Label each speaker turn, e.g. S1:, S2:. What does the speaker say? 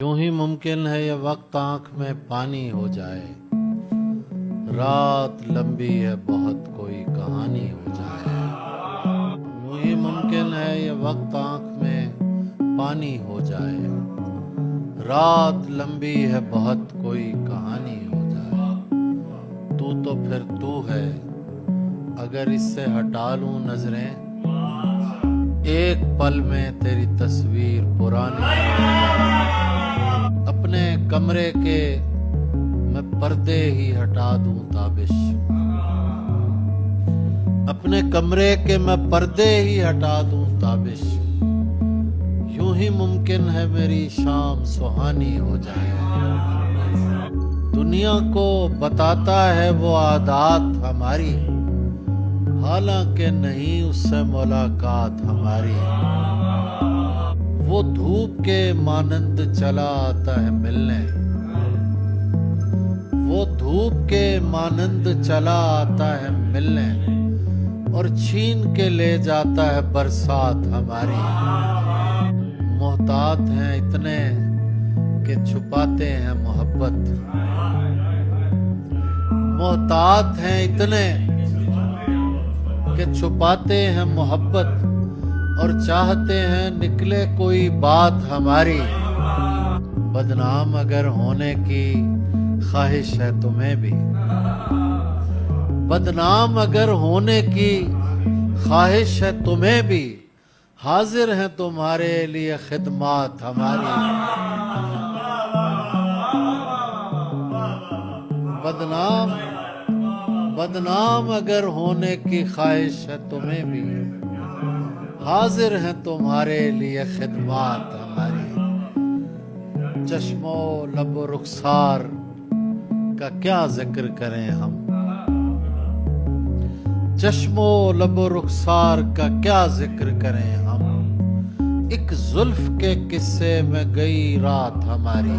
S1: یوں ہی ممکن ہے یہ وقت آنکھ میں پانی ہو جائے، رات لمبی ہے بہت کوئی کہانی ہو جائے۔ یوں ہی ممکن ہے یہ وقت آنکھ میں پانی ہو جائے، رات لمبی ہے بہت کوئی کہانی ہو جائے۔ تو پھر تو ہے، اگر اس سے ہٹا لوں نظریں، ایک پل میں تیری تصویر پرانی ہو جائے۔ اپنے کمرے کے میں پردے ہی ہٹا دوں تابش، اپنے کمرے کے میں پردے ہی ہٹا دوں تابش، یوں ہی ممکن ہے میری شام سہانی ہو جائے۔ دنیا کو بتاتا ہے وہ عادات ہماری، حالانکہ نہیں اس سے ملاقات ہماری۔ وہ دھوپ کے مانند چلا آتا ہے ملنے، وہ دھوپ کے مانند چلا آتا ہے ملنے، اور چھین کے لے جاتا ہے برسات ہماری۔ محتاط ہیں اتنے کہ چھپاتے ہیں محبت، محتاط ہیں اتنے کہ چھپاتے ہیں محبت، اور چاہتے ہیں نکلے کوئی بات ہماری۔ بدنام اگر ہونے کی خواہش ہے تمہیں بھی، بدنام اگر ہونے کی خواہش ہے تمہیں بھی، حاضر ہیں تمہارے لیے خدمات ہماری۔ بدنام اگر ہونے کی خواہش ہے تمہیں بھی، حاضر ہیں تمہارے لیے خدمات ہماری۔ چشم و لب و رخسار کا کیا ذکر کریں ہم، چشم و لب و رخسار کا کیا ذکر کریں ہم، ایک زلف کے قصے میں گئی رات ہماری۔